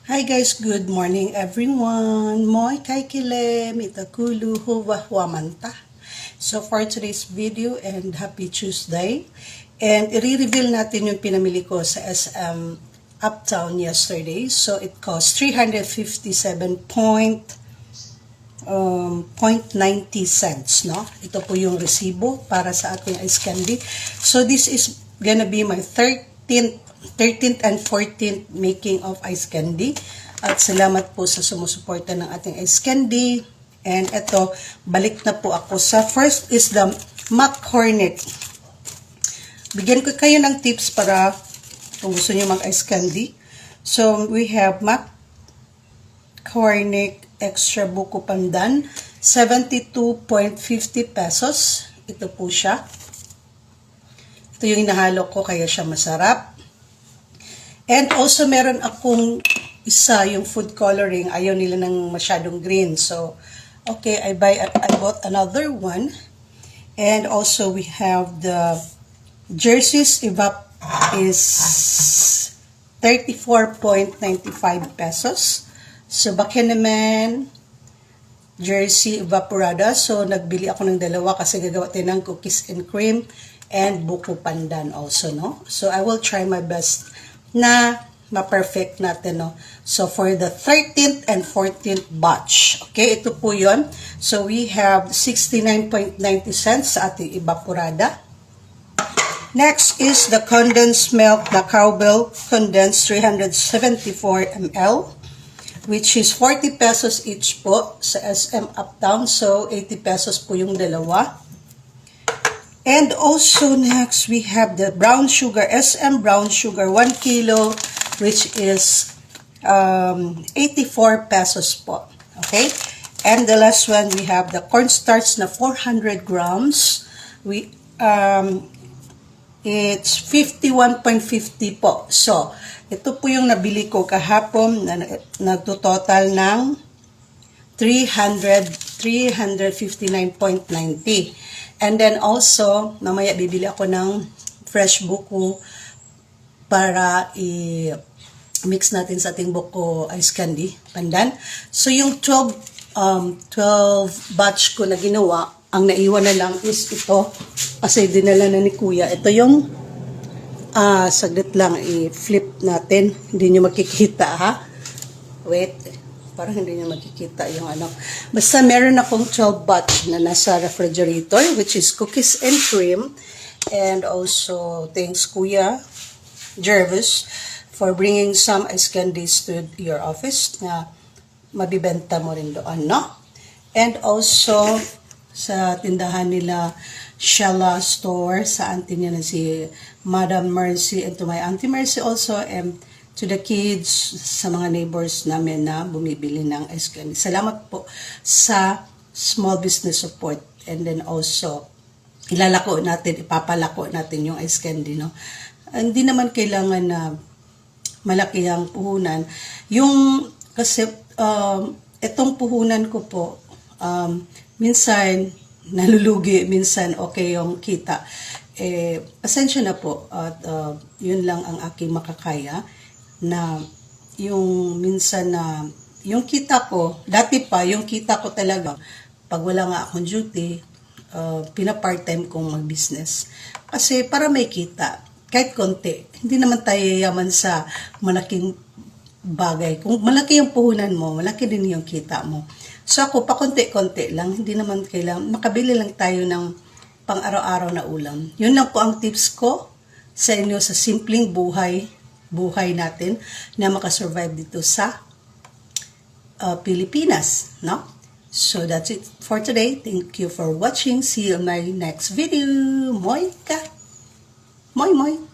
Hi guys, good morning everyone. Moi kaikile mitakulu huwa huamanta. So for today's video and happy Tuesday. And i-reveal natin yung pinamili ko sa SM Uptown yesterday. So it cost 357.90 cents, no? Ito po yung resibo para sa ating ice candy. So this is gonna be my 13th and 14th making of ice candy. At salamat po sa sumusuporta ng ating ice candy. And ito, balik na po ako sa first is the Mac Hornet. Bigyan ko kayo ng tips para kung gusto niyo mag ice candy. So we have Mac Hornet Extra Buko Pandan, 72.50 pesos. Ito po siya. Ito yung inahalo ko kaya siya masarap. And also meron akong isa yung food coloring. Ayaw nila ng masyadong green. So, okay, I bought another one. And also we have the Jerseys Evap is 34.95 pesos. So, bakit naman Jersey Evaporada. So, nagbili ako ng dalawa kasi gagawa tayo ng cookies and cream and buko pandan also, no? So, I will try my best na ma-perfect natin, no? So, for the 13th and 14th batch. Okay, ito po yun. So, we have 69.90 cents sa ating evaporada. Next is the condensed milk na Cowbell condensed 374 ml, which is 40 pesos each po sa SM Uptown. So, 80 pesos po yung dalawa. And also next, we have the brown sugar, SM brown sugar, 1 kilo, which is 84 pesos po. Okay? And the last one, we have the cornstarch na 400 grams. It's 51.50 po. So, ito po yung nabili ko kahapon na nagtototal ng 359.90. And then also, mamaya bibili ako ng fresh buko para i-mix natin sa ating buko ice candy, pandan. So, yung 12 batch ko na ginawa, ang naiwan na lang is ito. Kasi dinala na ni Kuya. Ito yung, saglit lang, i-flip natin. Hindi nyo makikita, ha? Wait. Parang hindi nyo makikita yung ano. Basta meron akong 12 batch na nasa refrigerator, which is cookies and cream. And also, thanks Kuya Jervis for bringing some ice candies to your office na mabibenta mo rin doon, no? And also, sa tindahan nila Shala Store, sa auntie niya na si Madam Mercy, and to my Auntie Mercy also, and to the kids, sa mga neighbors namin na bumibili ng ice candy. Salamat po sa small business support. And then also, ilalako natin, ipapalako natin yung ice candy, no? Hindi naman kailangan na malaki ang puhunan. Yung, kasi, itong puhunan ko po, minsan, nalulugi, minsan okay yung kita. Pasensya na po, at yun lang ang aking makakaya, na yung minsan na yung kita ko, dati pa yung kita ko talaga pag wala nga akong duty, pina-part-time kong mag-business. Kasi para may kita, kahit konti, hindi naman tayo yaman sa malaking bagay. Kung malaki yung puhunan mo, malaki din yung kita mo. So ako, pa konti-konti lang, hindi naman kailangan, makabili lang tayo ng pang-araw-araw na ulam. Yun lang po ang tips ko sa inyo sa simpleng buhay natin na makasurvive dito sa Pilipinas, no? So that's it for today. Thank you for watching. See you in my next video. Moi ka! Moi moi!